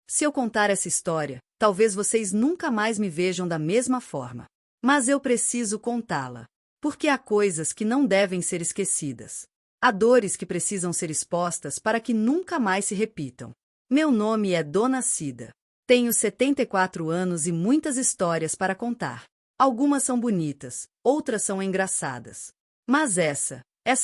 Se eu contar essa história, talvez vocês nunca mais me vejam da mesma forma. Mas eu preciso contá-la. Porque há coisas que não devem ser esquecidas. Há dores que precisam ser expostas para que nunca mais se repitam. Meu nome é Dona Cida. Tenho 74 anos e muitas histórias para contar. Algumas são bonitas, outras são engraçadas. Mas essa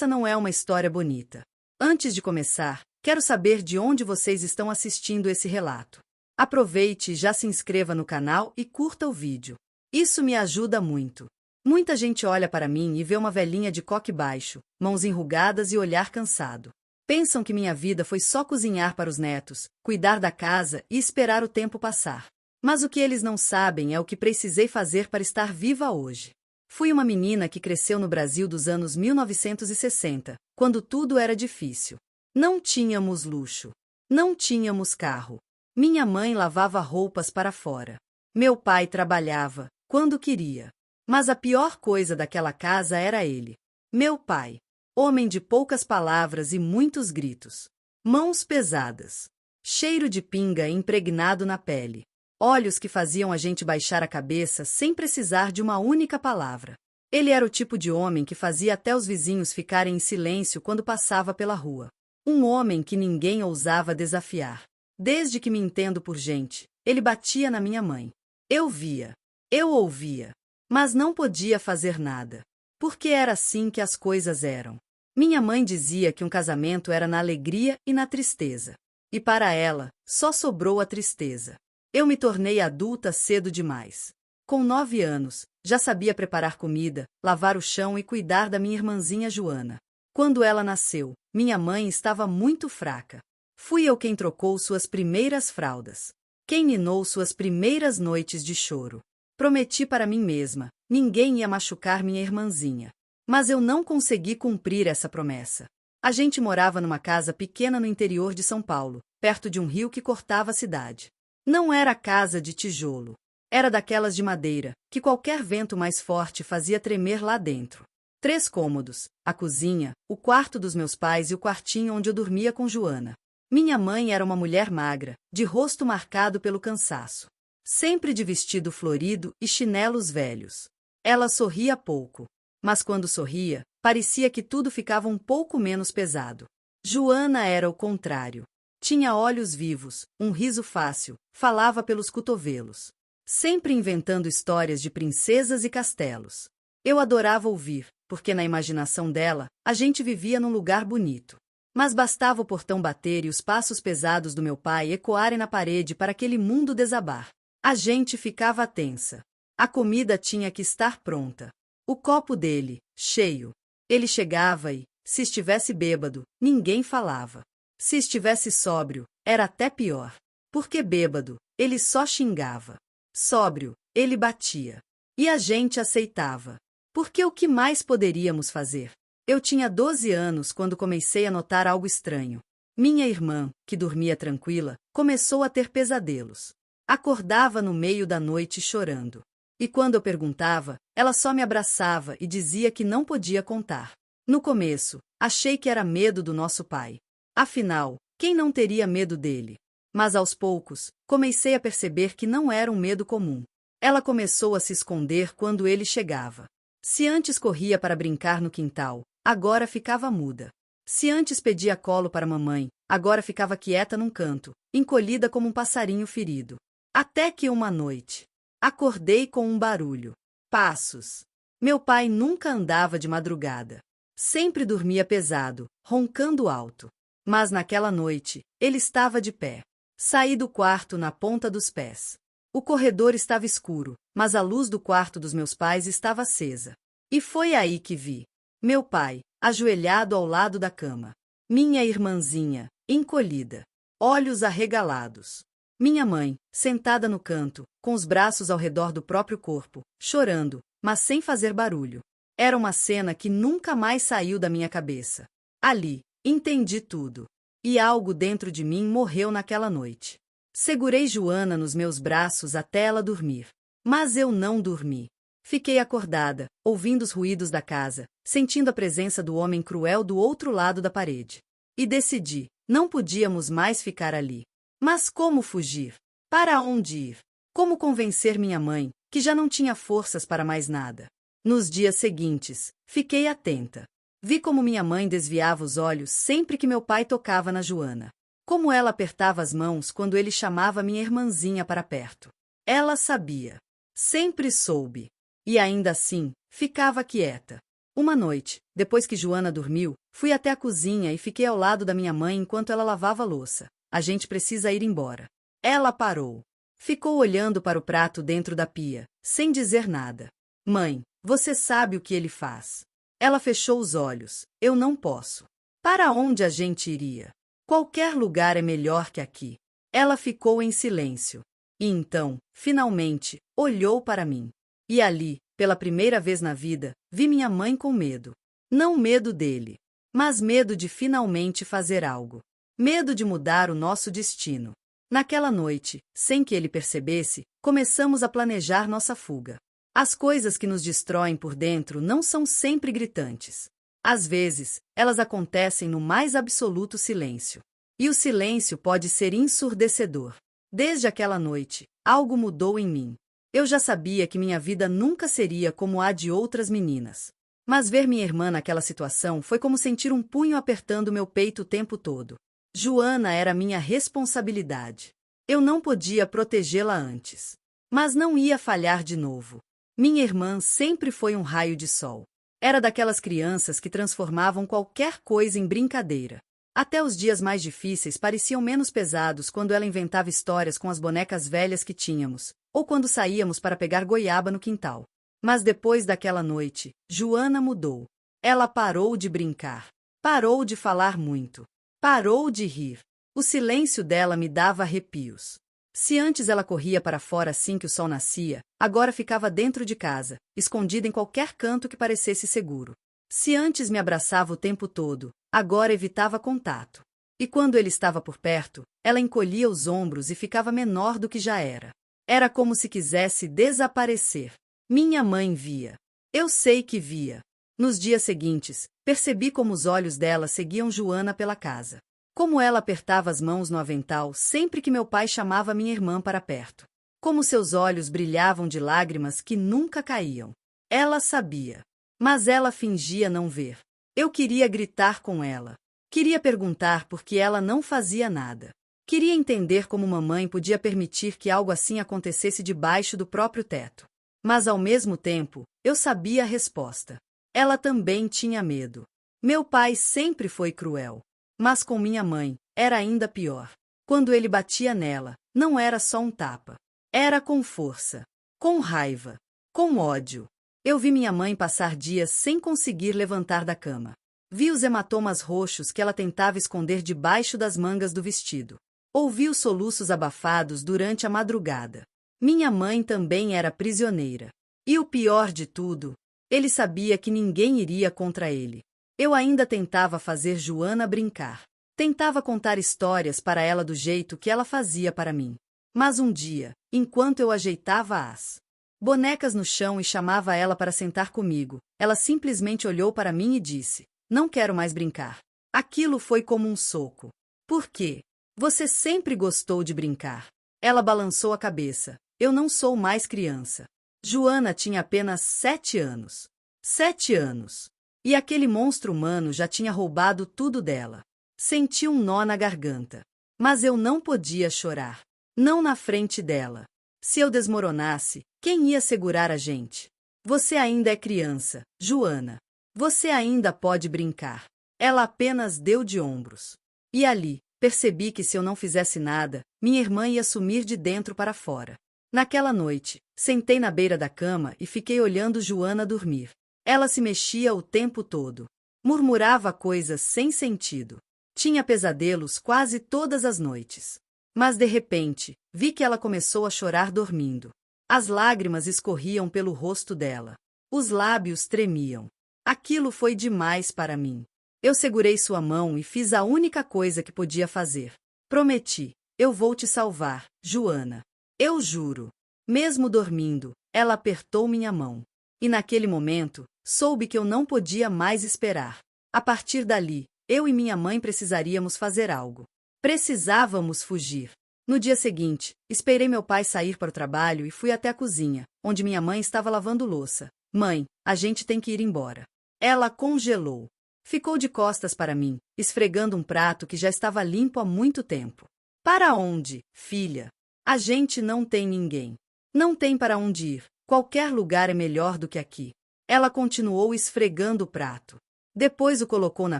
não é uma história bonita. Antes de começar, quero saber de onde vocês estão assistindo esse relato. Aproveite e já se inscreva no canal e curta o vídeo. Isso me ajuda muito. Muita gente olha para mim e vê uma velhinha de coque baixo, mãos enrugadas e olhar cansado. Pensam que minha vida foi só cozinhar para os netos, cuidar da casa e esperar o tempo passar. Mas o que eles não sabem é o que precisei fazer para estar viva hoje. Fui uma menina que cresceu no Brasil dos anos 1960, quando tudo era difícil. Não tínhamos luxo. Não tínhamos carro. Minha mãe lavava roupas para fora. Meu pai trabalhava, quando queria. Mas a pior coisa daquela casa era ele. Meu pai. Homem de poucas palavras e muitos gritos. Mãos pesadas. Cheiro de pinga impregnado na pele. Olhos que faziam a gente baixar a cabeça sem precisar de uma única palavra. Ele era o tipo de homem que fazia até os vizinhos ficarem em silêncio quando passava pela rua. Um homem que ninguém ousava desafiar. Desde que me entendo por gente, ele batia na minha mãe. Eu via. Eu ouvia. Mas não podia fazer nada. Porque era assim que as coisas eram. Minha mãe dizia que um casamento era na alegria e na tristeza. E para ela, só sobrou a tristeza. Eu me tornei adulta cedo demais. Com 9 anos, já sabia preparar comida, lavar o chão e cuidar da minha irmãzinha Joana. Quando ela nasceu, minha mãe estava muito fraca. Fui eu quem trocou suas primeiras fraldas. Quem ninou suas primeiras noites de choro. Prometi para mim mesma, ninguém ia machucar minha irmãzinha. Mas eu não consegui cumprir essa promessa. A gente morava numa casa pequena no interior de São Paulo, perto de um rio que cortava a cidade. Não era casa de tijolo. Era daquelas de madeira, que qualquer vento mais forte fazia tremer lá dentro. 3 cômodos, a cozinha, o quarto dos meus pais e o quartinho onde eu dormia com Joana. Minha mãe era uma mulher magra, de rosto marcado pelo cansaço. Sempre de vestido florido e chinelos velhos. Ela sorria pouco. Mas quando sorria, parecia que tudo ficava um pouco menos pesado. Joana era o contrário. Tinha olhos vivos, um riso fácil, falava pelos cotovelos. Sempre inventando histórias de princesas e castelos. Eu adorava ouvir, porque na imaginação dela, a gente vivia num lugar bonito. Mas bastava o portão bater e os passos pesados do meu pai ecoarem na parede para aquele mundo desabar. A gente ficava tensa. A comida tinha que estar pronta. O copo dele, cheio. Ele chegava e, se estivesse bêbado, ninguém falava. Se estivesse sóbrio, era até pior. Porque bêbado, ele só xingava. Sóbrio, ele batia. E a gente aceitava. Porque o que mais poderíamos fazer? Eu tinha 12 anos quando comecei a notar algo estranho. Minha irmã, que dormia tranquila, começou a ter pesadelos. Acordava no meio da noite chorando. E quando eu perguntava, ela só me abraçava e dizia que não podia contar. No começo, achei que era medo do nosso pai. Afinal, quem não teria medo dele? Mas aos poucos, comecei a perceber que não era um medo comum. Ela começou a se esconder quando ele chegava. Se antes corria para brincar no quintal, agora ficava muda. Se antes pedia colo para mamãe, agora ficava quieta num canto, encolhida como um passarinho ferido. Até que uma noite, acordei com um barulho. Passos. Meu pai nunca andava de madrugada. Sempre dormia pesado, roncando alto. Mas naquela noite, ele estava de pé. Saí do quarto na ponta dos pés. O corredor estava escuro, mas a luz do quarto dos meus pais estava acesa. E foi aí que vi meu pai, ajoelhado ao lado da cama. Minha irmãzinha, encolhida. Olhos arregalados. Minha mãe, sentada no canto, com os braços ao redor do próprio corpo, chorando, mas sem fazer barulho. Era uma cena que nunca mais saiu da minha cabeça. Ali, entendi tudo. E algo dentro de mim morreu naquela noite. Segurei Joana nos meus braços até ela dormir. Mas eu não dormi. Fiquei acordada, ouvindo os ruídos da casa, sentindo a presença do homem cruel do outro lado da parede. E decidi, não podíamos mais ficar ali. Mas como fugir? Para onde ir? Como convencer minha mãe, que já não tinha forças para mais nada? Nos dias seguintes, fiquei atenta. Vi como minha mãe desviava os olhos sempre que meu pai tocava na Joana. Como ela apertava as mãos quando ele chamava minha irmãzinha para perto. Ela sabia. Sempre soube. E ainda assim, ficava quieta. Uma noite, depois que Joana dormiu, fui até a cozinha e fiquei ao lado da minha mãe enquanto ela lavava a louça. A gente precisa ir embora. Ela parou. Ficou olhando para o prato dentro da pia, sem dizer nada. Mãe, você sabe o que ele faz. Ela fechou os olhos. Eu não posso. Para onde a gente iria? Qualquer lugar é melhor que aqui. Ela ficou em silêncio. E então, finalmente, olhou para mim. E ali, pela primeira vez na vida, vi minha mãe com medo. Não medo dele, mas medo de finalmente fazer algo. Medo de mudar o nosso destino. Naquela noite, sem que ele percebesse, começamos a planejar nossa fuga. As coisas que nos destroem por dentro não são sempre gritantes. Às vezes, elas acontecem no mais absoluto silêncio. E o silêncio pode ser ensurdecedor. Desde aquela noite, algo mudou em mim. Eu já sabia que minha vida nunca seria como a de outras meninas. Mas ver minha irmã naquela situação foi como sentir um punho apertando meu peito o tempo todo. Joana era minha responsabilidade. Eu não podia protegê-la antes. Mas não ia falhar de novo. Minha irmã sempre foi um raio de sol. Era daquelas crianças que transformavam qualquer coisa em brincadeira. Até os dias mais difíceis pareciam menos pesados quando ela inventava histórias com as bonecas velhas que tínhamos, ou quando saíamos para pegar goiaba no quintal. Mas depois daquela noite, Joana mudou. Ela parou de brincar. Parou de falar muito. Parou de rir. O silêncio dela me dava arrepios. Se antes ela corria para fora assim que o sol nascia, agora ficava dentro de casa, escondida em qualquer canto que parecesse seguro. Se antes me abraçava o tempo todo, agora evitava contato. E quando ele estava por perto, ela encolhia os ombros e ficava menor do que já era. Era como se quisesse desaparecer. Minha mãe via. Eu sei que via. Nos dias seguintes, percebi como os olhos dela seguiam Joana pela casa. Como ela apertava as mãos no avental sempre que meu pai chamava minha irmã para perto. Como seus olhos brilhavam de lágrimas que nunca caíam. Ela sabia. Mas ela fingia não ver. Eu queria gritar com ela. Queria perguntar por que ela não fazia nada. Queria entender como mamãe podia permitir que algo assim acontecesse debaixo do próprio teto. Mas ao mesmo tempo, eu sabia a resposta. Ela também tinha medo. Meu pai sempre foi cruel. Mas com minha mãe, era ainda pior. Quando ele batia nela, não era só um tapa. Era com força, com raiva, com ódio. Eu vi minha mãe passar dias sem conseguir levantar da cama. Vi os hematomas roxos que ela tentava esconder debaixo das mangas do vestido. Ouvi os soluços abafados durante a madrugada. Minha mãe também era prisioneira. E o pior de tudo, ele sabia que ninguém iria contra ele. Eu ainda tentava fazer Joana brincar. Tentava contar histórias para ela do jeito que ela fazia para mim. Mas um dia, enquanto eu ajeitava as bonecas no chão e chamava ela para sentar comigo, ela simplesmente olhou para mim e disse: "Não quero mais brincar." Aquilo foi como um soco. Por quê? Você sempre gostou de brincar. Ela balançou a cabeça. Eu não sou mais criança. Joana tinha apenas 7 anos. 7 anos. E aquele monstro humano já tinha roubado tudo dela. Senti um nó na garganta. Mas eu não podia chorar. Não na frente dela. Se eu desmoronasse, quem ia segurar a gente? Você ainda é criança, Joana. Você ainda pode brincar. Ela apenas deu de ombros. E ali, percebi que se eu não fizesse nada, minha irmã ia sumir de dentro para fora. Naquela noite, sentei na beira da cama e fiquei olhando Joana dormir. Ela se mexia o tempo todo. Murmurava coisas sem sentido. Tinha pesadelos quase todas as noites. Mas de repente, vi que ela começou a chorar dormindo. As lágrimas escorriam pelo rosto dela. Os lábios tremiam. Aquilo foi demais para mim. Eu segurei sua mão e fiz a única coisa que podia fazer. Prometi: eu vou te salvar, Joana. Eu juro. Mesmo dormindo, ela apertou minha mão. E naquele momento, soube que eu não podia mais esperar. A partir dali, eu e minha mãe precisaríamos fazer algo. Precisávamos fugir. No dia seguinte, esperei meu pai sair para o trabalho e fui até a cozinha, onde minha mãe estava lavando louça. Mãe, a gente tem que ir embora. Ela congelou. Ficou de costas para mim, esfregando um prato que já estava limpo há muito tempo. Para onde, filha? A gente não tem ninguém. Não tem para onde ir. Qualquer lugar é melhor do que aqui. Ela continuou esfregando o prato. Depois o colocou na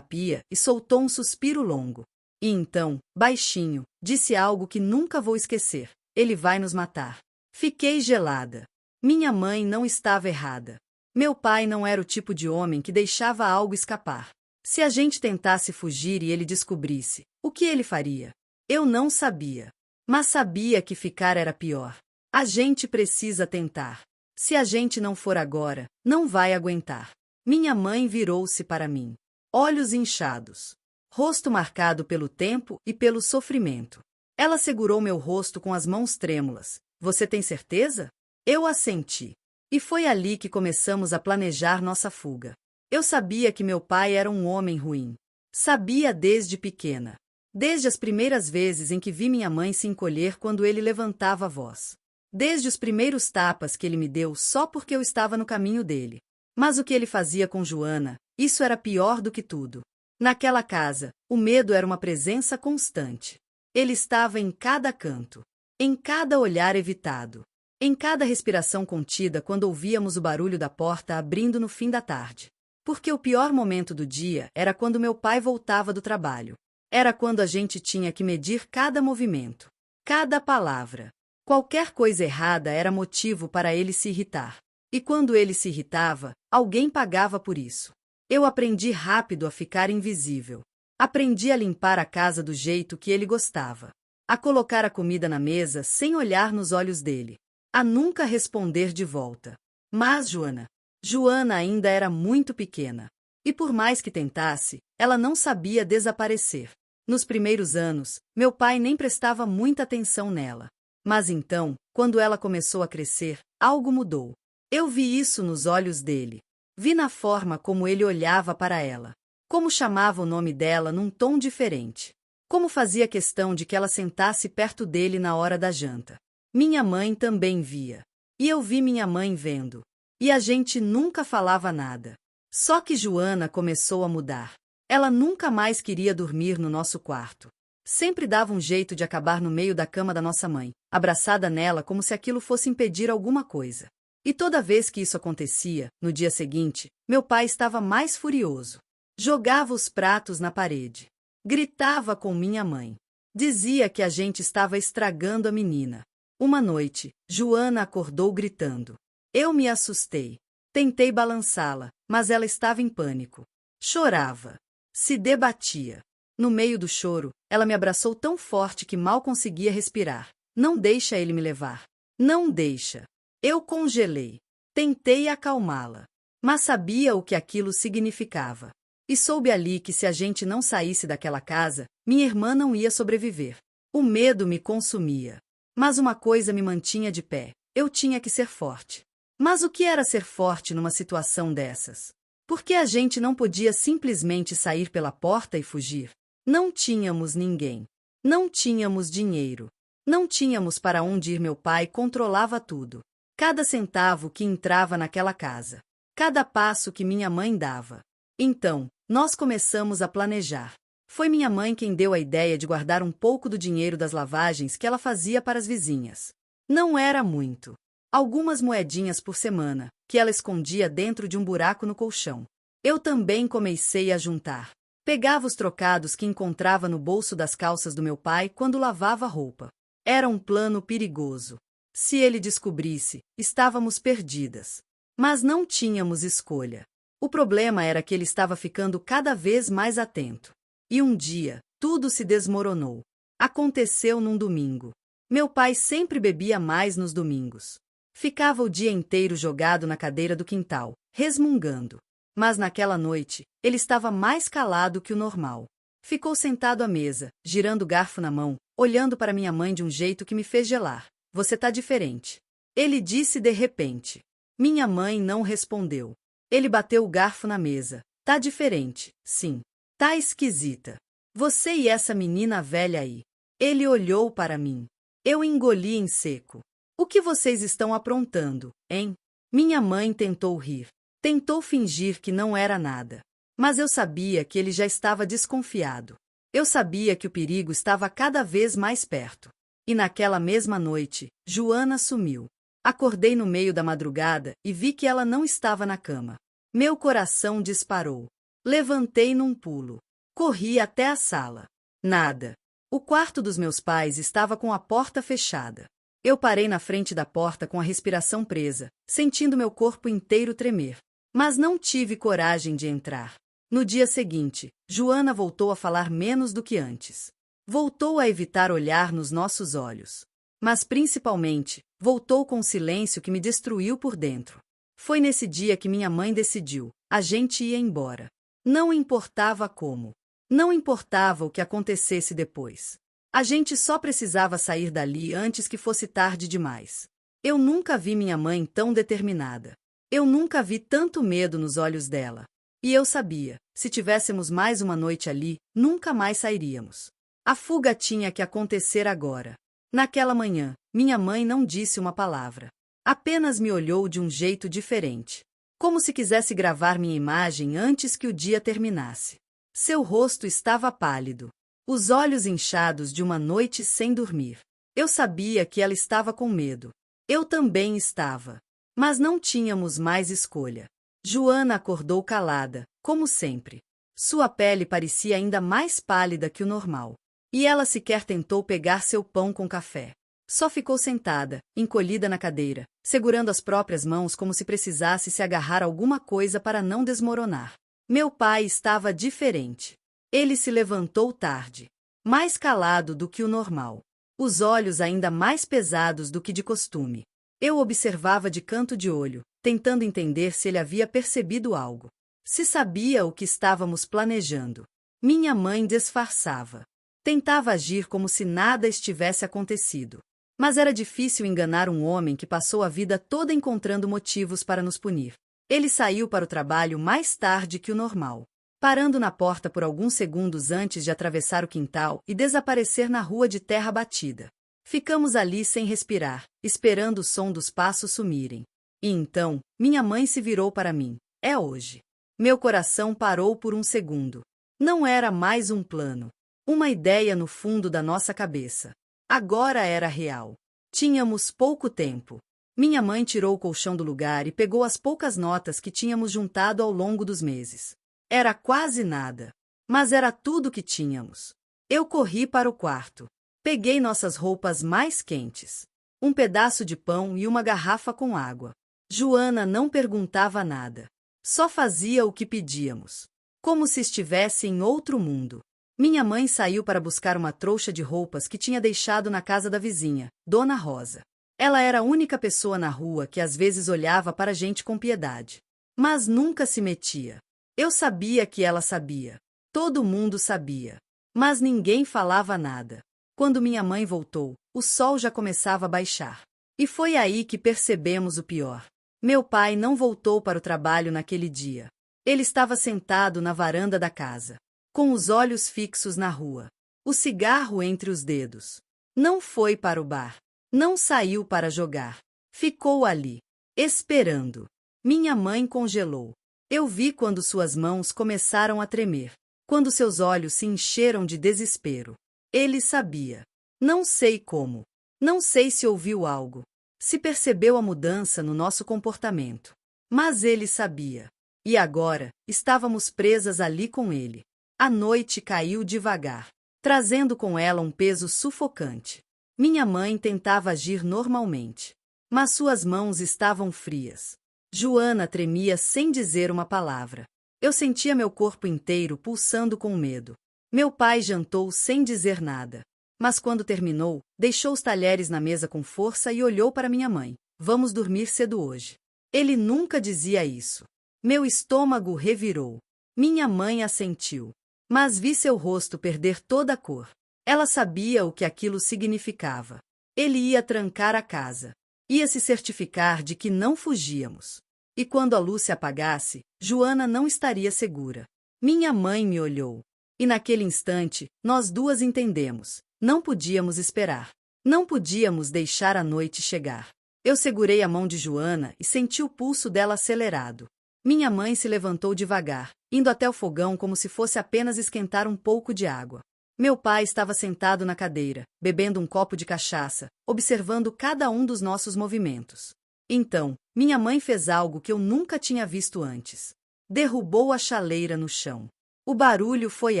pia e soltou um suspiro longo. E então, baixinho, disse algo que nunca vou esquecer. Ele vai nos matar. Fiquei gelada. Minha mãe não estava errada. Meu pai não era o tipo de homem que deixava algo escapar. Se a gente tentasse fugir e ele descobrisse, o que ele faria? Eu não sabia. Mas sabia que ficar era pior. A gente precisa tentar. Se a gente não for agora, não vai aguentar. Minha mãe virou-se para mim. Olhos inchados. Rosto marcado pelo tempo e pelo sofrimento. Ela segurou meu rosto com as mãos trêmulas. Você tem certeza? Eu assenti. E foi ali que começamos a planejar nossa fuga. Eu sabia que meu pai era um homem ruim. Sabia desde pequena. Desde as primeiras vezes em que vi minha mãe se encolher quando ele levantava a voz. Desde os primeiros tapas que ele me deu só porque eu estava no caminho dele. Mas o que ele fazia com Joana, isso era pior do que tudo. Naquela casa, o medo era uma presença constante. Ele estava em cada canto, em cada olhar evitado, em cada respiração contida quando ouvíamos o barulho da porta abrindo no fim da tarde. Porque o pior momento do dia era quando meu pai voltava do trabalho. Era quando a gente tinha que medir cada movimento, cada palavra. Qualquer coisa errada era motivo para ele se irritar. E quando ele se irritava, alguém pagava por isso. Eu aprendi rápido a ficar invisível. Aprendi a limpar a casa do jeito que ele gostava. A colocar a comida na mesa sem olhar nos olhos dele. A nunca responder de volta. Mas Joana ainda era muito pequena. E por mais que tentasse, ela não sabia desaparecer. Nos primeiros anos, meu pai nem prestava muita atenção nela. Mas então, quando ela começou a crescer, algo mudou. Eu vi isso nos olhos dele. Vi na forma como ele olhava para ela. Como chamava o nome dela num tom diferente. Como fazia questão de que ela sentasse perto dele na hora da janta. Minha mãe também via. E eu vi minha mãe vendo. E a gente nunca falava nada. Só que Joana começou a mudar. Ela nunca mais queria dormir no nosso quarto. Sempre dava um jeito de acabar no meio da cama da nossa mãe, abraçada nela como se aquilo fosse impedir alguma coisa. E toda vez que isso acontecia, no dia seguinte, meu pai estava mais furioso. Jogava os pratos na parede. Gritava com minha mãe. Dizia que a gente estava estragando a menina. Uma noite, Joana acordou gritando. Eu me assustei. Tentei balançá-la, mas ela estava em pânico. Chorava. Se debatia. No meio do choro, ela me abraçou tão forte que mal conseguia respirar. Não deixa ele me levar. Não deixa. Eu congelei. Tentei acalmá-la. Mas sabia o que aquilo significava. E soube ali que se a gente não saísse daquela casa, minha irmã não ia sobreviver. O medo me consumia. Mas uma coisa me mantinha de pé. Eu tinha que ser forte. Mas o que era ser forte numa situação dessas? Por que a gente não podia simplesmente sair pela porta e fugir? Não tínhamos ninguém. Não tínhamos dinheiro. Não tínhamos para onde ir. Meu pai controlava tudo. Cada centavo que entrava naquela casa. Cada passo que minha mãe dava. Então, nós começamos a planejar. Foi minha mãe quem deu a ideia de guardar um pouco do dinheiro das lavagens que ela fazia para as vizinhas. Não era muito. Algumas moedinhas por semana, que ela escondia dentro de um buraco no colchão. Eu também comecei a juntar. Pegava os trocados que encontrava no bolso das calças do meu pai quando lavava roupa. Era um plano perigoso. Se ele descobrisse, estávamos perdidas. Mas não tínhamos escolha. O problema era que ele estava ficando cada vez mais atento. E um dia, tudo se desmoronou. Aconteceu num domingo. Meu pai sempre bebia mais nos domingos. Ficava o dia inteiro jogado na cadeira do quintal, resmungando. Mas naquela noite, ele estava mais calado que o normal. Ficou sentado à mesa, girando o garfo na mão, olhando para minha mãe de um jeito que me fez gelar. Você tá diferente. Ele disse de repente. Minha mãe não respondeu. Ele bateu o garfo na mesa. Tá diferente, sim. Tá esquisita. Você e essa menina velha aí. Ele olhou para mim. Eu engoli em seco. O que vocês estão aprontando, hein? Minha mãe tentou rir. Tentou fingir que não era nada. Mas eu sabia que ele já estava desconfiado. Eu sabia que o perigo estava cada vez mais perto. E naquela mesma noite, Joana sumiu. Acordei no meio da madrugada e vi que ela não estava na cama. Meu coração disparou. Levantei num pulo. Corri até a sala. Nada. O quarto dos meus pais estava com a porta fechada. Eu parei na frente da porta com a respiração presa, sentindo meu corpo inteiro tremer. Mas não tive coragem de entrar. No dia seguinte, Joana voltou a falar menos do que antes. Voltou a evitar olhar nos nossos olhos. Mas principalmente, voltou com um silêncio que me destruiu por dentro. Foi nesse dia que minha mãe decidiu: a gente ia embora. Não importava como. Não importava o que acontecesse depois. A gente só precisava sair dali antes que fosse tarde demais. Eu nunca vi minha mãe tão determinada. Eu nunca vi tanto medo nos olhos dela. E eu sabia, se tivéssemos mais uma noite ali, nunca mais sairíamos. A fuga tinha que acontecer agora. Naquela manhã, minha mãe não disse uma palavra. Apenas me olhou de um jeito diferente. Como se quisesse gravar minha imagem antes que o dia terminasse. Seu rosto estava pálido. Os olhos inchados de uma noite sem dormir. Eu sabia que ela estava com medo. Eu também estava. Mas não tínhamos mais escolha. Joana acordou calada, como sempre. Sua pele parecia ainda mais pálida que o normal. E ela sequer tentou pegar seu pão com café. Só ficou sentada, encolhida na cadeira, segurando as próprias mãos como se precisasse se agarrar a alguma coisa para não desmoronar. Meu pai estava diferente. Ele se levantou tarde, mais calado do que o normal. Os olhos ainda mais pesados do que de costume. Eu observava de canto de olho, tentando entender se ele havia percebido algo. Se sabia o que estávamos planejando. Minha mãe disfarçava. Tentava agir como se nada estivesse acontecido. Mas era difícil enganar um homem que passou a vida toda encontrando motivos para nos punir. Ele saiu para o trabalho mais tarde que o normal, parando na porta por alguns segundos antes de atravessar o quintal e desaparecer na rua de terra batida. Ficamos ali sem respirar, esperando o som dos passos sumirem. E então, minha mãe se virou para mim. É hoje. Meu coração parou por um segundo. Não era mais um plano. Uma ideia no fundo da nossa cabeça. Agora era real. Tínhamos pouco tempo. Minha mãe tirou o colchão do lugar e pegou as poucas notas que tínhamos juntado ao longo dos meses. Era quase nada. Mas era tudo que tínhamos. Eu corri para o quarto. Peguei nossas roupas mais quentes. Um pedaço de pão e uma garrafa com água. Joana não perguntava nada. Só fazia o que pedíamos. Como se estivesse em outro mundo. Minha mãe saiu para buscar uma trouxa de roupas que tinha deixado na casa da vizinha, Dona Rosa. Ela era a única pessoa na rua que às vezes olhava para a gente com piedade. Mas nunca se metia. Eu sabia que ela sabia. Todo mundo sabia. Mas ninguém falava nada. Quando minha mãe voltou, o sol já começava a baixar. E foi aí que percebemos o pior. Meu pai não voltou para o trabalho naquele dia. Ele estava sentado na varanda da casa, com os olhos fixos na rua, o cigarro entre os dedos. Não foi para o bar. Não saiu para jogar. Ficou ali, esperando. Minha mãe congelou. Eu vi quando suas mãos começaram a tremer, quando seus olhos se encheram de desespero. Ele sabia. Não sei como. Não sei se ouviu algo. Se percebeu a mudança no nosso comportamento. Mas ele sabia. E agora, estávamos presas ali com ele. A noite caiu devagar, trazendo com ela um peso sufocante. Minha mãe tentava agir normalmente, mas suas mãos estavam frias. Joana tremia sem dizer uma palavra. Eu sentia meu corpo inteiro pulsando com medo. Meu pai jantou sem dizer nada. Mas quando terminou, deixou os talheres na mesa com força e olhou para minha mãe. Vamos dormir cedo hoje. Ele nunca dizia isso. Meu estômago revirou. Minha mãe assentiu. Mas vi seu rosto perder toda a cor. Ela sabia o que aquilo significava. Ele ia trancar a casa. Ia se certificar de que não fugíamos. E quando a luz se apagasse, Joana não estaria segura. Minha mãe me olhou. E naquele instante, nós duas entendemos. Não podíamos esperar. Não podíamos deixar a noite chegar. Eu segurei a mão de Joana e senti o pulso dela acelerado. Minha mãe se levantou devagar, indo até o fogão como se fosse apenas esquentar um pouco de água. Meu pai estava sentado na cadeira, bebendo um copo de cachaça, observando cada um dos nossos movimentos. Então, minha mãe fez algo que eu nunca tinha visto antes. Derrubou a chaleira no chão. O barulho foi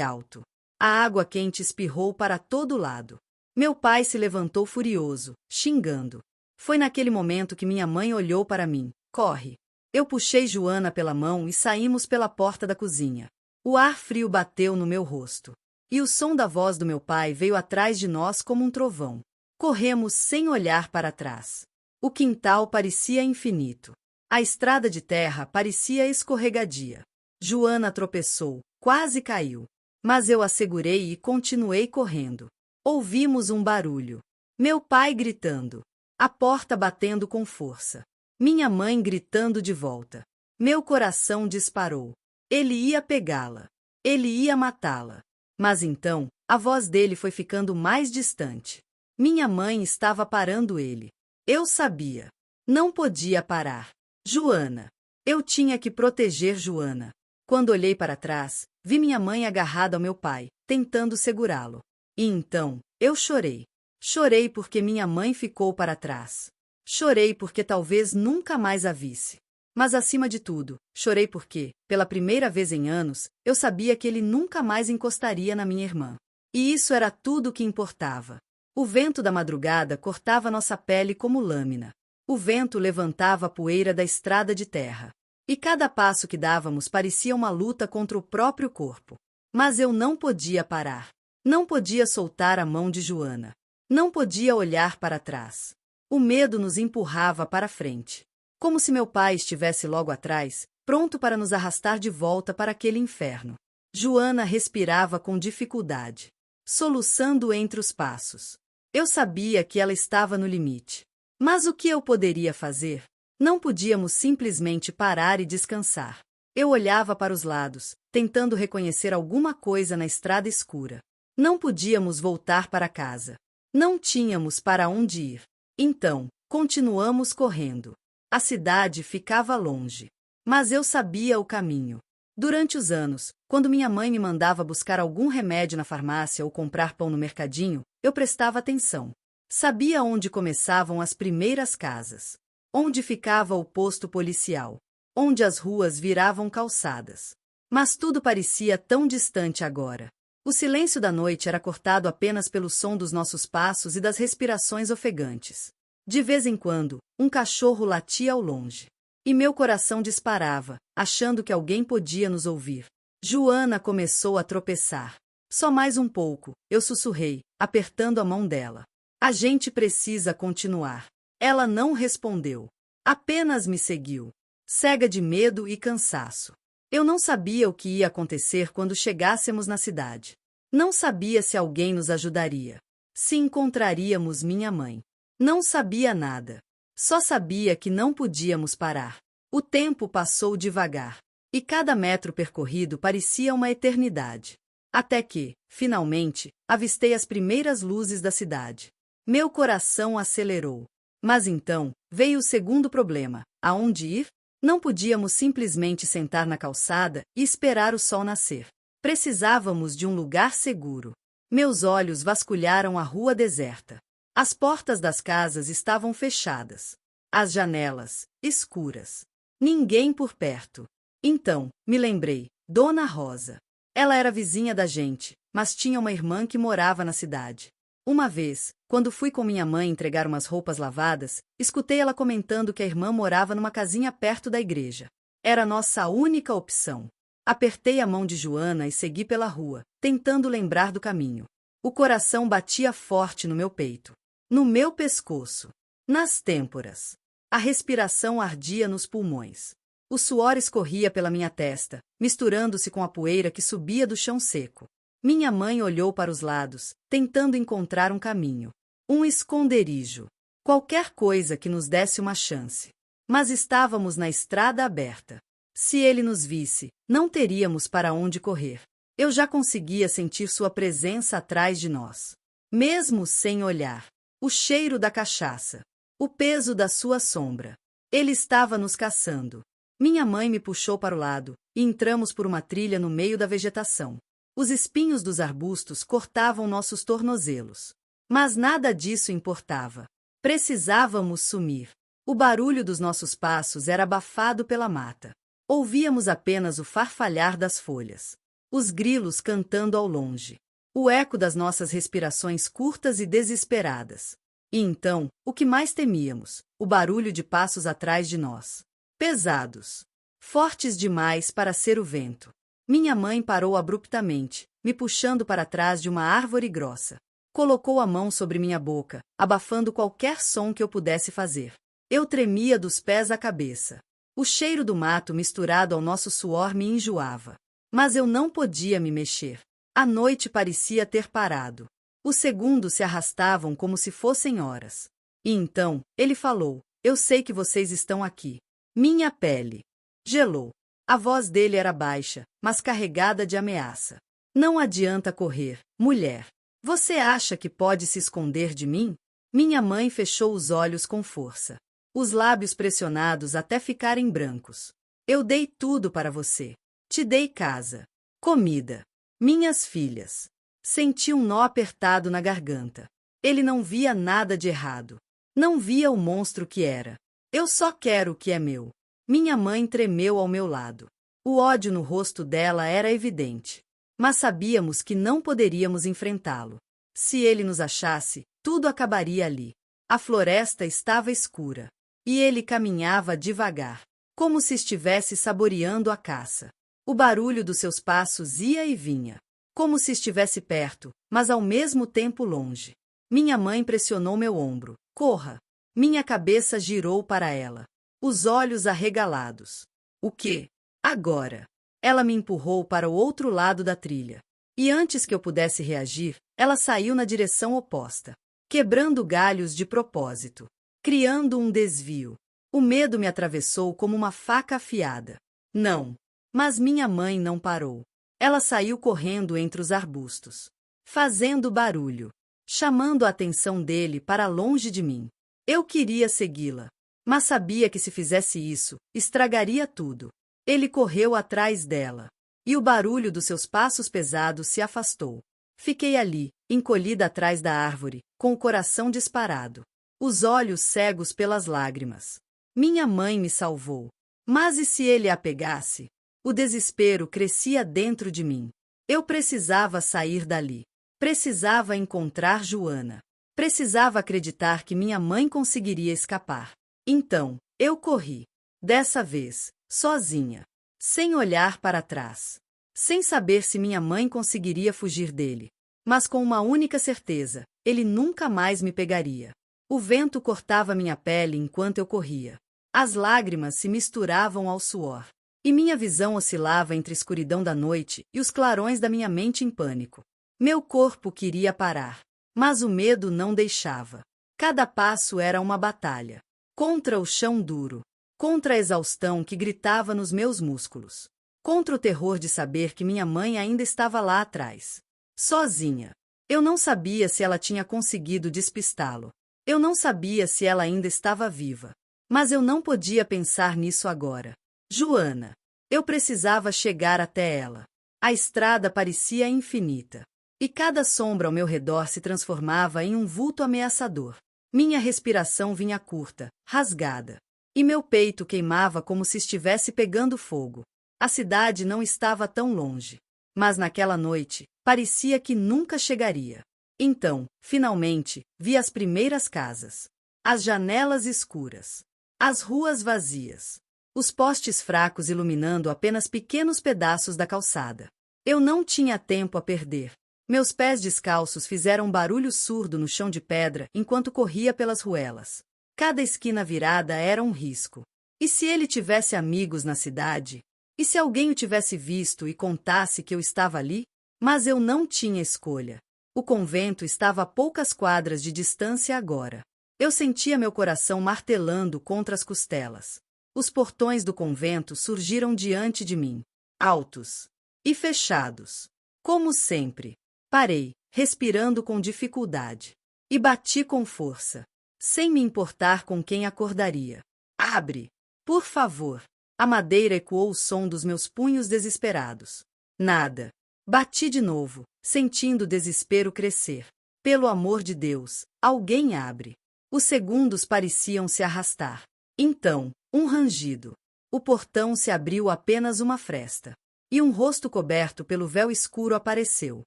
alto. A água quente espirrou para todo lado. Meu pai se levantou furioso, xingando. Foi naquele momento que minha mãe olhou para mim. Corre! Eu puxei Joana pela mão e saímos pela porta da cozinha. O ar frio bateu no meu rosto. E o som da voz do meu pai veio atrás de nós como um trovão. Corremos sem olhar para trás. O quintal parecia infinito. A estrada de terra parecia escorregadia. Joana tropeçou, quase caiu. Mas eu a segurei e continuei correndo. Ouvimos um barulho. Meu pai gritando. A porta batendo com força. Minha mãe gritando de volta. Meu coração disparou. Ele ia pegá-la. Ele ia matá-la. Mas então, a voz dele foi ficando mais distante. Minha mãe estava parando ele. Eu sabia. Não podia parar. Joana. Eu tinha que proteger Joana. Quando olhei para trás, vi minha mãe agarrada ao meu pai, tentando segurá-lo. E então, eu chorei. Chorei porque minha mãe ficou para trás. Chorei porque talvez nunca mais a visse. Mas acima de tudo, chorei porque, pela primeira vez em anos, eu sabia que ele nunca mais encostaria na minha irmã. E isso era tudo o que importava. O vento da madrugada cortava nossa pele como lâmina. O vento levantava a poeira da estrada de terra. E cada passo que dávamos parecia uma luta contra o próprio corpo. Mas eu não podia parar. Não podia soltar a mão de Joana. Não podia olhar para trás. O medo nos empurrava para frente. Como se meu pai estivesse logo atrás, pronto para nos arrastar de volta para aquele inferno. Joana respirava com dificuldade, soluçando entre os passos. Eu sabia que ela estava no limite. Mas o que eu poderia fazer? Não podíamos simplesmente parar e descansar. Eu olhava para os lados, tentando reconhecer alguma coisa na estrada escura. Não podíamos voltar para casa. Não tínhamos para onde ir. Então, continuamos correndo. A cidade ficava longe. Mas eu sabia o caminho. Durante os anos, quando minha mãe me mandava buscar algum remédio na farmácia ou comprar pão no mercadinho, eu prestava atenção. Sabia onde começavam as primeiras casas. Onde ficava o posto policial. Onde as ruas viravam calçadas. Mas tudo parecia tão distante agora. O silêncio da noite era cortado apenas pelo som dos nossos passos e das respirações ofegantes. De vez em quando, um cachorro latia ao longe. E meu coração disparava, achando que alguém podia nos ouvir. Joana começou a tropeçar. Só mais um pouco, eu sussurrei, apertando a mão dela. A gente precisa continuar. Ela não respondeu. Apenas me seguiu. Cega de medo e cansaço. Eu não sabia o que ia acontecer quando chegássemos na cidade. Não sabia se alguém nos ajudaria. Se encontraríamos minha mãe. Não sabia nada. Só sabia que não podíamos parar. O tempo passou devagar. E cada metro percorrido parecia uma eternidade. Até que, finalmente, avistei as primeiras luzes da cidade. Meu coração acelerou. Mas então, veio o segundo problema. Aonde ir? Não podíamos simplesmente sentar na calçada e esperar o sol nascer. Precisávamos de um lugar seguro. Meus olhos vasculharam a rua deserta. As portas das casas estavam fechadas. As janelas, escuras. Ninguém por perto. Então, me lembrei, Dona Rosa. Ela era vizinha da gente, mas tinha uma irmã que morava na cidade. Uma vez, quando fui com minha mãe entregar umas roupas lavadas, escutei ela comentando que a irmã morava numa casinha perto da igreja. Era nossa única opção. Apertei a mão de Joana e segui pela rua, tentando lembrar do caminho. O coração batia forte no meu peito, no meu pescoço, nas têmporas. A respiração ardia nos pulmões. O suor escorria pela minha testa, misturando-se com a poeira que subia do chão seco. Minha mãe olhou para os lados, tentando encontrar um caminho. Um esconderijo. Qualquer coisa que nos desse uma chance. Mas estávamos na estrada aberta. Se ele nos visse, não teríamos para onde correr. Eu já conseguia sentir sua presença atrás de nós. Mesmo sem olhar. o cheiro da cachaça, o peso da sua sombra. Ele estava nos caçando. Minha mãe me puxou para o lado, e entramos por uma trilha no meio da vegetação. Os espinhos dos arbustos cortavam nossos tornozelos. Mas nada disso importava. Precisávamos sumir. O barulho dos nossos passos era abafado pela mata. Ouvíamos apenas o farfalhar das folhas. Os grilos cantando ao longe. O eco das nossas respirações curtas e desesperadas. E então, o que mais temíamos? O barulho de passos atrás de nós. Pesados. Fortes demais para ser o vento. Minha mãe parou abruptamente, me puxando para trás de uma árvore grossa. Colocou a mão sobre minha boca, abafando qualquer som que eu pudesse fazer. Eu tremia dos pés à cabeça. O cheiro do mato misturado ao nosso suor me enjoava. Mas eu não podia me mexer. A noite parecia ter parado. Os segundos se arrastavam como se fossem horas. E então, ele falou: "Eu sei que vocês estão aqui." Minha pele gelou. A voz dele era baixa, mas carregada de ameaça. "Não adianta correr, mulher. Você acha que pode se esconder de mim?" Minha mãe fechou os olhos com força. Os lábios pressionados até ficarem brancos. "Eu dei tudo para você. Te dei casa, comida, minhas filhas." Senti um nó apertado na garganta. Ele não via nada de errado. Não via o monstro que era. "Eu só quero o que é meu." Minha mãe tremeu ao meu lado. O ódio no rosto dela era evidente. Mas sabíamos que não poderíamos enfrentá-lo. Se ele nos achasse, tudo acabaria ali. A floresta estava escura. E ele caminhava devagar, como se estivesse saboreando a caça. O barulho dos seus passos ia e vinha, como se estivesse perto, mas ao mesmo tempo longe. Minha mãe pressionou meu ombro. "Corra." Minha cabeça girou para ela. Os olhos arregalados. "O quê? Agora?" Ela me empurrou para o outro lado da trilha. E antes que eu pudesse reagir, ela saiu na direção oposta, quebrando galhos de propósito, criando um desvio. O medo me atravessou como uma faca afiada. Não. Mas minha mãe não parou. Ela saiu correndo entre os arbustos, fazendo barulho, chamando a atenção dele para longe de mim. Eu queria segui-la, mas sabia que se fizesse isso, estragaria tudo. Ele correu atrás dela, e o barulho dos seus passos pesados se afastou. Fiquei ali, encolhida atrás da árvore, com o coração disparado, os olhos cegos pelas lágrimas. Minha mãe me salvou. Mas e se ele a pegasse? O desespero crescia dentro de mim. Eu precisava sair dali. Precisava encontrar Joana. Precisava acreditar que minha mãe conseguiria escapar. Então, eu corri. Dessa vez, sozinha. Sem olhar para trás. Sem saber se minha mãe conseguiria fugir dele. Mas com uma única certeza: ele nunca mais me pegaria. O vento cortava minha pele enquanto eu corria. As lágrimas se misturavam ao suor. E minha visão oscilava entre a escuridão da noite e os clarões da minha mente em pânico. Meu corpo queria parar, mas o medo não deixava. Cada passo era uma batalha. Contra o chão duro. Contra a exaustão que gritava nos meus músculos. Contra o terror de saber que minha mãe ainda estava lá atrás. Sozinha. Eu não sabia se ela tinha conseguido despistá-lo. Eu não sabia se ela ainda estava viva. Mas eu não podia pensar nisso agora. Joana. Eu precisava chegar até ela. A estrada parecia infinita. E cada sombra ao meu redor se transformava em um vulto ameaçador. Minha respiração vinha curta, rasgada. E meu peito queimava como se estivesse pegando fogo. A cidade não estava tão longe. Mas naquela noite, parecia que nunca chegaria. Então, finalmente, vi as primeiras casas. As janelas escuras. As ruas vazias. Os postes fracos iluminando apenas pequenos pedaços da calçada. Eu não tinha tempo a perder. Meus pés descalços fizeram um barulho surdo no chão de pedra enquanto corria pelas ruelas. Cada esquina virada era um risco. E se ele tivesse amigos na cidade? E se alguém o tivesse visto e contasse que eu estava ali? Mas eu não tinha escolha. O convento estava a poucas quadras de distância agora. Eu sentia meu coração martelando contra as costelas. Os portões do convento surgiram diante de mim, altos e fechados. Como sempre. Parei, respirando com dificuldade. E bati com força, sem me importar com quem acordaria. Abre! Por favor! A madeira ecoou o som dos meus punhos desesperados. Nada. Bati de novo, sentindo o desespero crescer. Pelo amor de Deus, alguém abre. Os segundos pareciam se arrastar. Então, um rangido. O portão se abriu apenas uma fresta. E um rosto coberto pelo véu escuro apareceu.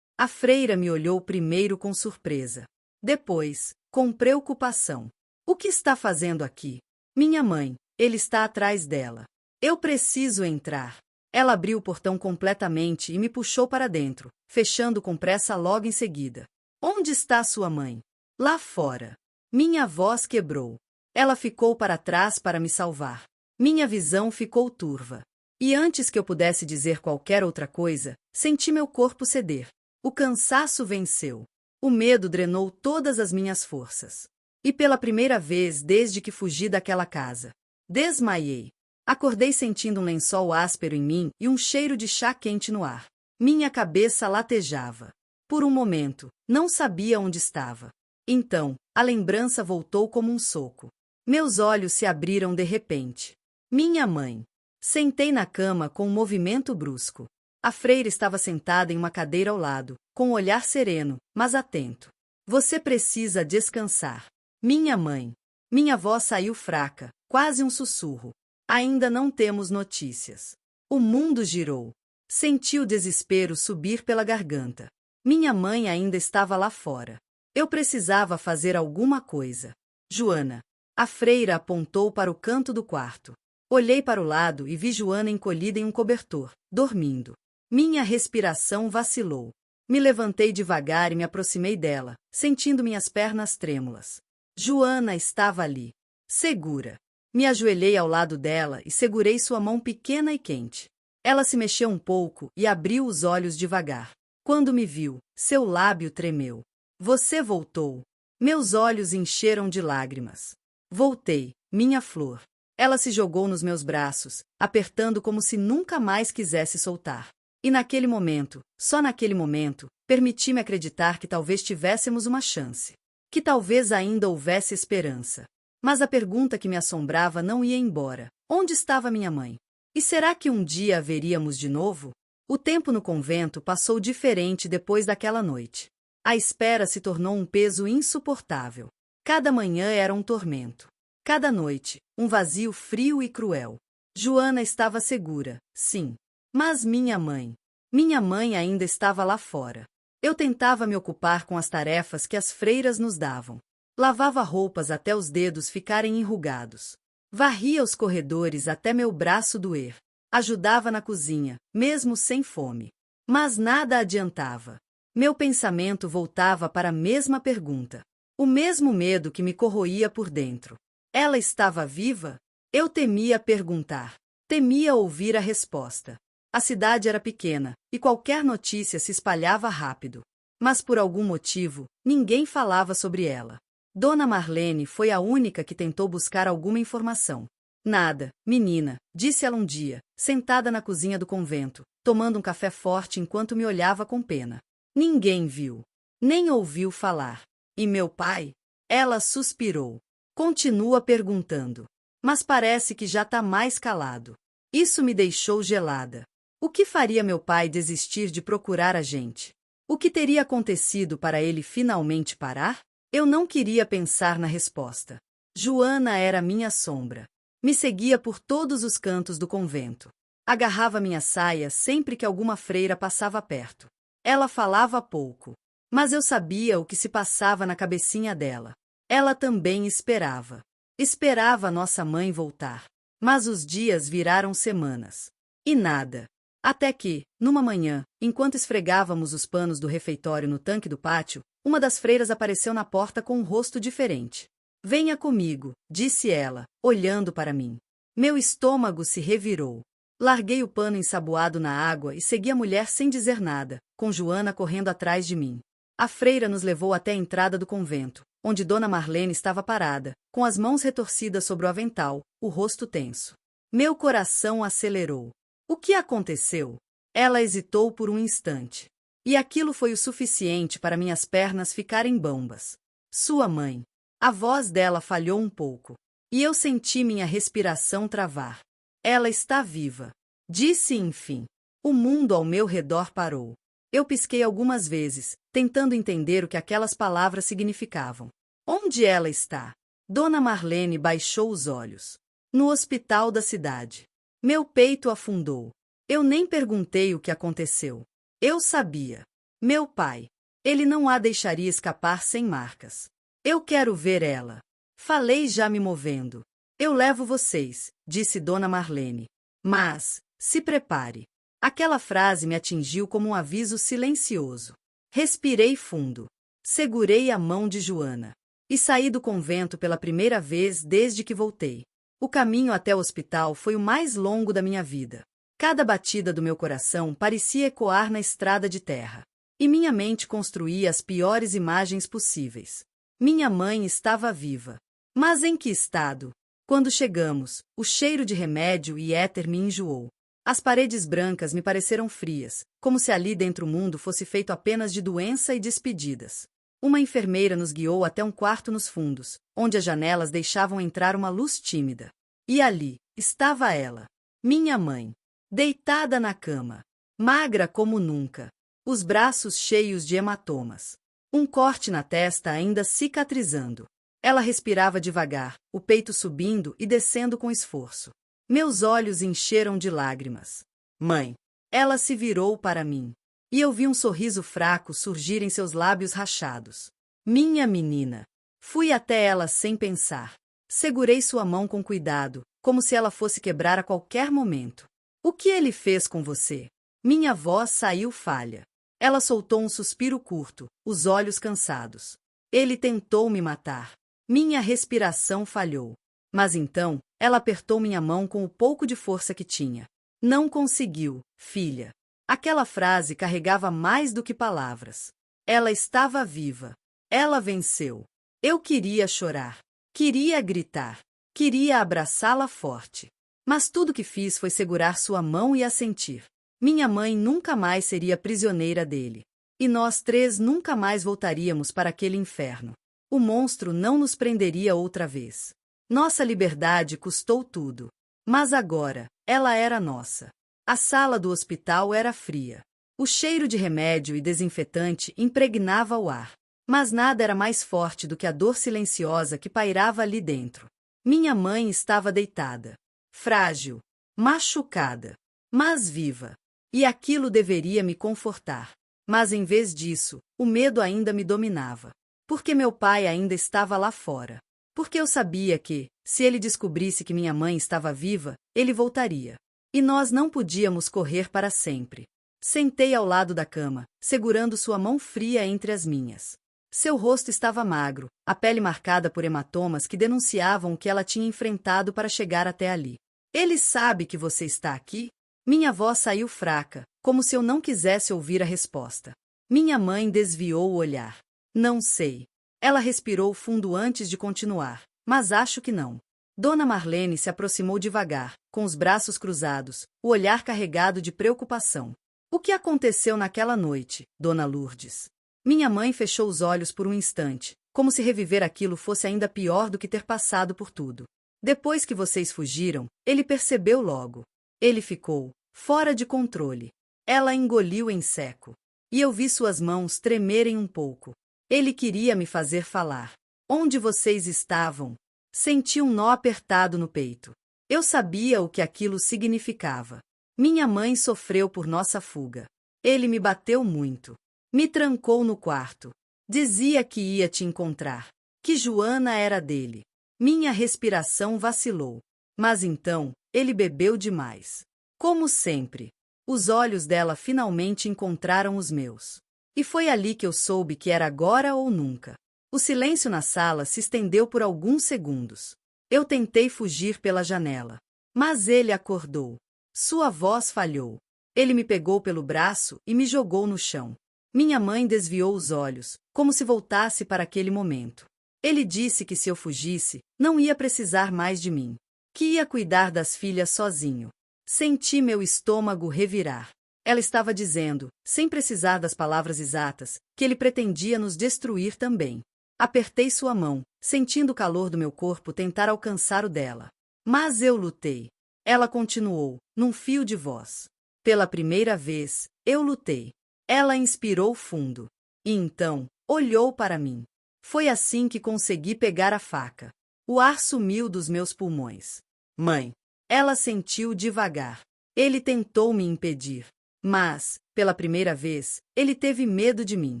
A freira me olhou primeiro com surpresa. Depois, com preocupação. O que está fazendo aqui? Minha mãe, ele está atrás dela. Eu preciso entrar. Ela abriu o portão completamente e me puxou para dentro, fechando com pressa logo em seguida. Onde está sua mãe? Lá fora. Minha voz quebrou. Ela ficou para trás para me salvar. Minha visão ficou turva. E antes que eu pudesse dizer qualquer outra coisa, senti meu corpo ceder. O cansaço venceu. O medo drenou todas as minhas forças. E pela primeira vez desde que fugi daquela casa, desmaiei. Acordei sentindo um lençol áspero em mim e um cheiro de chá quente no ar. Minha cabeça latejava. Por um momento, não sabia onde estava. Então, a lembrança voltou como um soco. Meus olhos se abriram de repente. Minha mãe. Sentei na cama com um movimento brusco. A freira estava sentada em uma cadeira ao lado, com um olhar sereno, mas atento. Você precisa descansar. Minha mãe. Minha voz saiu fraca, quase um sussurro. Ainda não temos notícias. O mundo girou. Senti o desespero subir pela garganta. Minha mãe ainda estava lá fora. Eu precisava fazer alguma coisa. Joana. A freira apontou para o canto do quarto. Olhei para o lado e vi Joana encolhida em um cobertor, dormindo. Minha respiração vacilou. Me levantei devagar e me aproximei dela, sentindo minhas pernas trêmulas. Joana estava ali, segura. Me ajoelhei ao lado dela e segurei sua mão pequena e quente. Ela se mexeu um pouco e abriu os olhos devagar. Quando me viu, seu lábio tremeu. Você voltou. Meus olhos encheram de lágrimas. Voltei, minha flor. Ela se jogou nos meus braços, apertando como se nunca mais quisesse soltar. E naquele momento, só naquele momento, permiti-me acreditar que talvez tivéssemos uma chance. Que talvez ainda houvesse esperança. Mas a pergunta que me assombrava não ia embora. Onde estava minha mãe? E será que um dia a veríamos de novo? O tempo no convento passou diferente depois daquela noite. A espera se tornou um peso insuportável. Cada manhã era um tormento. Cada noite, um vazio frio e cruel. Joana estava segura, sim. Mas minha mãe ainda estava lá fora. Eu tentava me ocupar com as tarefas que as freiras nos davam. Lavava roupas até os dedos ficarem enrugados. Varria os corredores até meu braço doer. Ajudava na cozinha, mesmo sem fome. Mas nada adiantava. Meu pensamento voltava para a mesma pergunta. O mesmo medo que me corroía por dentro. Ela estava viva? Eu temia perguntar. Temia ouvir a resposta. A cidade era pequena, e qualquer notícia se espalhava rápido. Mas por algum motivo, ninguém falava sobre ela. Dona Marlene foi a única que tentou buscar alguma informação. Nada, menina, disse ela um dia, sentada na cozinha do convento, tomando um café forte enquanto me olhava com pena. Ninguém viu, nem ouviu falar. E meu pai? Ela suspirou. Continua perguntando. Mas parece que já está mais calado. Isso me deixou gelada. O que faria meu pai desistir de procurar a gente? O que teria acontecido para ele finalmente parar? Eu não queria pensar na resposta. Joana era minha sombra. Me seguia por todos os cantos do convento. Agarrava minha saia sempre que alguma freira passava perto. Ela falava pouco, mas eu sabia o que se passava na cabecinha dela. Ela também esperava. Esperava nossa mãe voltar. Mas os dias viraram semanas. E nada. Até que, numa manhã, enquanto esfregávamos os panos do refeitório no tanque do pátio, uma das freiras apareceu na porta com um rosto diferente. Venha comigo, disse ela, olhando para mim. Meu estômago se revirou. Larguei o pano ensaboado na água e segui a mulher sem dizer nada, com Joana correndo atrás de mim. A freira nos levou até a entrada do convento, onde Dona Marlene estava parada, com as mãos retorcidas sobre o avental, o rosto tenso. Meu coração acelerou. O que aconteceu? Ela hesitou por um instante. E aquilo foi o suficiente para minhas pernas ficarem bambas. Sua mãe. A voz dela falhou um pouco. E eu senti minha respiração travar. Ela está viva. Disse enfim. O mundo ao meu redor parou. Eu pisquei algumas vezes, tentando entender o que aquelas palavras significavam. Onde ela está? Dona Marlene baixou os olhos. No hospital da cidade. Meu peito afundou. Eu nem perguntei o que aconteceu. Eu sabia. Meu pai. Ele não a deixaria escapar sem marcas. Eu quero ver ela. Falei já me movendo. Eu levo vocês, disse Dona Marlene. Mas, se prepare. Aquela frase me atingiu como um aviso silencioso. Respirei fundo. Segurei a mão de Joana. E saí do convento pela primeira vez desde que voltei. O caminho até o hospital foi o mais longo da minha vida. Cada batida do meu coração parecia ecoar na estrada de terra. E minha mente construía as piores imagens possíveis. Minha mãe estava viva. Mas em que estado? Quando chegamos, o cheiro de remédio e éter me enjoou. As paredes brancas me pareceram frias, como se ali dentro o mundo fosse feito apenas de doença e despedidas. Uma enfermeira nos guiou até um quarto nos fundos, onde as janelas deixavam entrar uma luz tímida. E ali estava ela, minha mãe, deitada na cama, magra como nunca, os braços cheios de hematomas, um corte na testa ainda cicatrizando. Ela respirava devagar, o peito subindo e descendo com esforço. Meus olhos encheram de lágrimas. Mãe! Ela se virou para mim. E eu vi um sorriso fraco surgir em seus lábios rachados. Minha menina! Fui até ela sem pensar. Segurei sua mão com cuidado, como se ela fosse quebrar a qualquer momento. O que ele fez com você? Minha voz saiu falha. Ela soltou um suspiro curto, os olhos cansados. Ele tentou me matar. Minha respiração falhou. Mas então, ela apertou minha mão com o pouco de força que tinha. Não conseguiu, filha. Aquela frase carregava mais do que palavras. Ela estava viva. Ela venceu. Eu queria chorar. Queria gritar. Queria abraçá-la forte. Mas tudo que fiz foi segurar sua mão e assentir. Minha mãe nunca mais seria prisioneira dele. E nós três nunca mais voltaríamos para aquele inferno. O monstro não nos prenderia outra vez. Nossa liberdade custou tudo. Mas agora, ela era nossa. A sala do hospital era fria. O cheiro de remédio e desinfetante impregnava o ar. Mas nada era mais forte do que a dor silenciosa que pairava ali dentro. Minha mãe estava deitada. Frágil. Machucada. Mas viva. E aquilo deveria me confortar. Mas em vez disso, o medo ainda me dominava. Porque meu pai ainda estava lá fora. Porque eu sabia que, se ele descobrisse que minha mãe estava viva, ele voltaria. E nós não podíamos correr para sempre. Sentei ao lado da cama, segurando sua mão fria entre as minhas. Seu rosto estava magro, a pele marcada por hematomas que denunciavam o que ela tinha enfrentado para chegar até ali. Ele sabe que você está aqui? Minha voz saiu fraca, como se eu não quisesse ouvir a resposta. Minha mãe desviou o olhar. Não sei. Ela respirou fundo antes de continuar, mas acho que não. Dona Marlene se aproximou devagar, com os braços cruzados, o olhar carregado de preocupação. O que aconteceu naquela noite, Dona Lourdes? Minha mãe fechou os olhos por um instante, como se reviver aquilo fosse ainda pior do que ter passado por tudo. Depois que vocês fugiram, ele percebeu logo. Ele ficou fora de controle. Ela engoliu em seco. E eu vi suas mãos tremerem um pouco. Ele queria me fazer falar. Onde vocês estavam? Senti um nó apertado no peito. Eu sabia o que aquilo significava. Minha mãe sofreu por nossa fuga. Ele me bateu muito. Me trancou no quarto. Dizia que ia te encontrar. Que Joana era dele. Minha respiração vacilou. Mas então, ele bebeu demais. Como sempre. Os olhos dela finalmente encontraram os meus. E foi ali que eu soube que era agora ou nunca. O silêncio na sala se estendeu por alguns segundos. Eu tentei fugir pela janela. Mas ele acordou. Sua voz falhou. Ele me pegou pelo braço e me jogou no chão. Minha mãe desviou os olhos, como se voltasse para aquele momento. Ele disse que se eu fugisse, não ia precisar mais de mim. Que ia cuidar das filhas sozinho. Senti meu estômago revirar. Ela estava dizendo, sem precisar das palavras exatas, que ele pretendia nos destruir também. Apertei sua mão, sentindo o calor do meu corpo tentar alcançar o dela. Mas eu lutei. Ela continuou, num fio de voz. Pela primeira vez, eu lutei. Ela inspirou fundo. E então, olhou para mim. Foi assim que consegui pegar a faca. O ar sumiu dos meus pulmões. Mãe. Ela sentiu devagar. Ele tentou me impedir. Mas, pela primeira vez, ele teve medo de mim.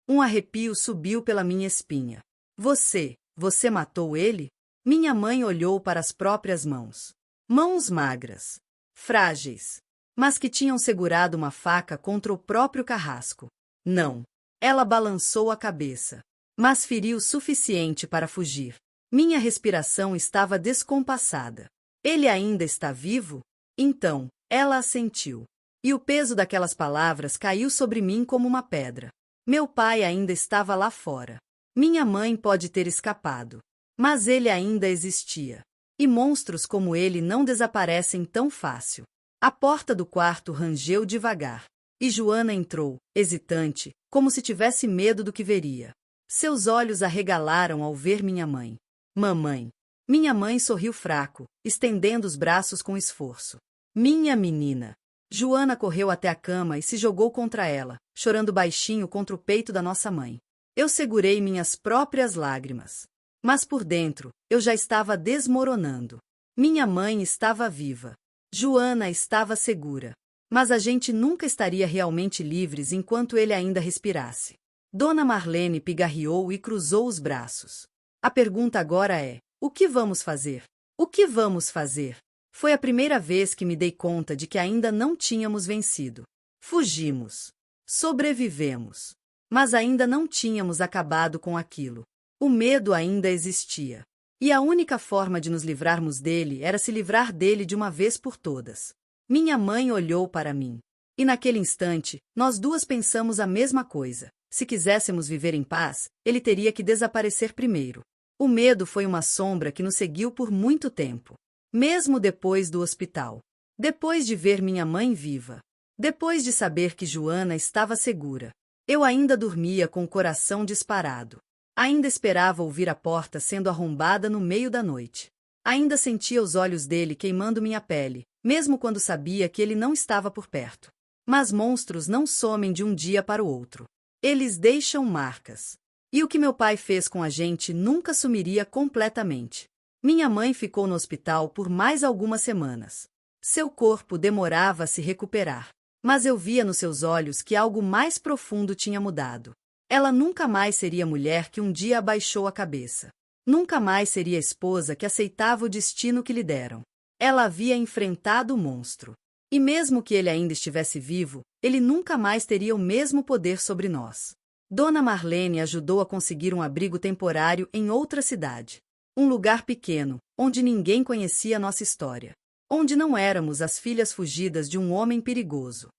Um arrepio subiu pela minha espinha. Você matou ele? Minha mãe olhou para as próprias mãos. Mãos magras, frágeis, mas que tinham segurado uma faca contra o próprio carrasco. Não. Ela balançou a cabeça, mas feriu o suficiente para fugir. Minha respiração estava descompassada. Ele ainda está vivo? Então, ela assentiu. E o peso daquelas palavras caiu sobre mim como uma pedra. Meu pai ainda estava lá fora. Minha mãe pode ter escapado. Mas ele ainda existia. E monstros como ele não desaparecem tão fácil. A porta do quarto rangeu devagar. E Joana entrou, hesitante, como se tivesse medo do que veria. Seus olhos arregalaram ao ver minha mãe. Mamãe. Minha mãe sorriu fraco, estendendo os braços com esforço. Minha menina. Joana correu até a cama e se jogou contra ela, chorando baixinho contra o peito da nossa mãe. Eu segurei minhas próprias lágrimas. Mas por dentro, eu já estava desmoronando. Minha mãe estava viva. Joana estava segura. Mas a gente nunca estaria realmente livres enquanto ele ainda respirasse. Dona Marlene pigarreou e cruzou os braços. A pergunta agora é: o que vamos fazer? O que vamos fazer? Foi a primeira vez que me dei conta de que ainda não tínhamos vencido. Fugimos. Sobrevivemos. Mas ainda não tínhamos acabado com aquilo. O medo ainda existia. E a única forma de nos livrarmos dele era se livrar dele de uma vez por todas. Minha mãe olhou para mim. E naquele instante, nós duas pensamos a mesma coisa. Se quiséssemos viver em paz, ele teria que desaparecer primeiro. O medo foi uma sombra que nos seguiu por muito tempo. Mesmo depois do hospital. Depois de ver minha mãe viva. Depois de saber que Joana estava segura. Eu ainda dormia com o coração disparado. Ainda esperava ouvir a porta sendo arrombada no meio da noite. Ainda sentia os olhos dele queimando minha pele, mesmo quando sabia que ele não estava por perto. Mas monstros não somem de um dia para o outro. Eles deixam marcas. E o que meu pai fez com a gente nunca sumiria completamente. Minha mãe ficou no hospital por mais algumas semanas. Seu corpo demorava a se recuperar. Mas eu via nos seus olhos que algo mais profundo tinha mudado. Ela nunca mais seria a mulher que um dia abaixou a cabeça. Nunca mais seria a esposa que aceitava o destino que lhe deram. Ela havia enfrentado o monstro. E mesmo que ele ainda estivesse vivo, ele nunca mais teria o mesmo poder sobre nós. Dona Marlene ajudou a conseguir um abrigo temporário em outra cidade. Um lugar pequeno, onde ninguém conhecia nossa história. Onde não éramos as filhas fugidas de um homem perigoso.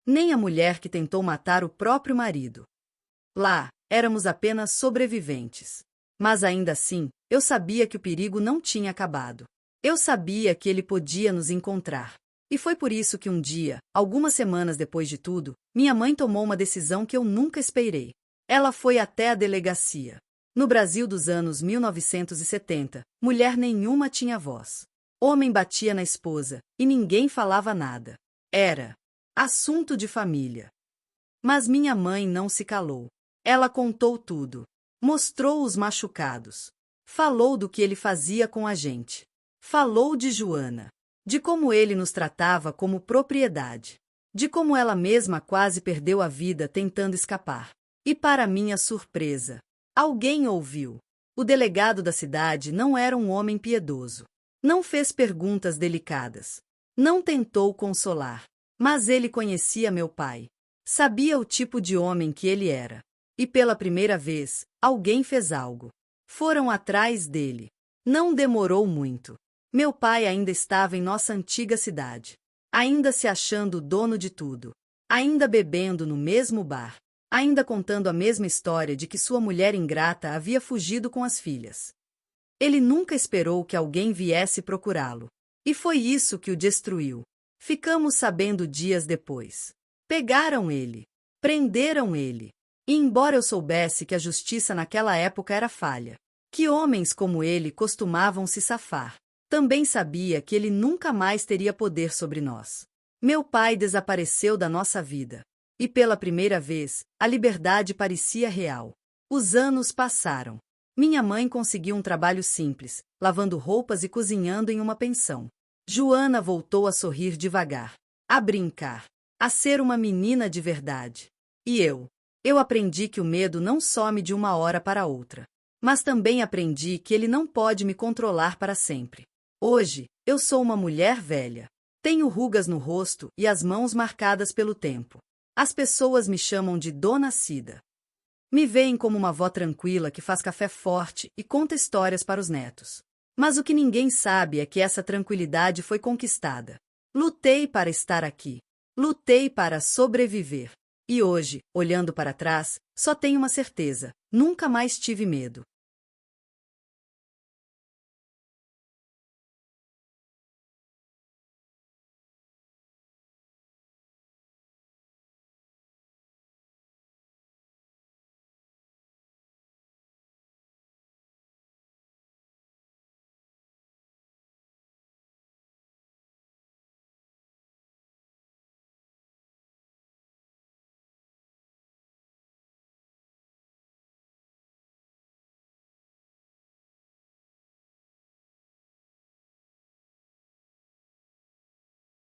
Nem a mulher que tentou matar o próprio marido. Lá, éramos apenas sobreviventes. Mas ainda assim, eu sabia que o perigo não tinha acabado. Eu sabia que ele podia nos encontrar. E foi por isso que um dia, algumas semanas depois de tudo, minha mãe tomou uma decisão que eu nunca esperei. Ela foi até a delegacia. No Brasil dos anos 1970, mulher nenhuma tinha voz. Homem batia na esposa, e ninguém falava nada. Era assunto de família. Mas minha mãe não se calou. Ela contou tudo. Mostrou os machucados. Falou do que ele fazia com a gente. Falou de Joana. De como ele nos tratava como propriedade. De como ela mesma quase perdeu a vida tentando escapar. E para minha surpresa, alguém ouviu. O delegado da cidade não era um homem piedoso. Não fez perguntas delicadas. Não tentou consolar. Mas ele conhecia meu pai. Sabia o tipo de homem que ele era. E pela primeira vez, alguém fez algo. Foram atrás dele. Não demorou muito. Meu pai ainda estava em nossa antiga cidade. Ainda se achando dono de tudo. Ainda bebendo no mesmo bar. Ainda contando a mesma história de que sua mulher ingrata havia fugido com as filhas. Ele nunca esperou que alguém viesse procurá-lo. E foi isso que o destruiu. Ficamos sabendo dias depois. Pegaram ele. Prenderam ele. E embora eu soubesse que a justiça naquela época era falha, que homens como ele costumavam se safar, também sabia que ele nunca mais teria poder sobre nós. Meu pai desapareceu da nossa vida. E pela primeira vez, a liberdade parecia real. Os anos passaram. Minha mãe conseguiu um trabalho simples, lavando roupas e cozinhando em uma pensão. Joana voltou a sorrir devagar, a brincar, a ser uma menina de verdade. E eu aprendi que o medo não some de uma hora para outra. Mas também aprendi que ele não pode me controlar para sempre. Hoje, eu sou uma mulher velha. Tenho rugas no rosto e as mãos marcadas pelo tempo. As pessoas me chamam de Dona Cida. Me veem como uma avó tranquila que faz café forte e conta histórias para os netos. Mas o que ninguém sabe é que essa tranquilidade foi conquistada. Lutei para estar aqui. Lutei para sobreviver. E hoje, olhando para trás, só tenho uma certeza: nunca mais tive medo.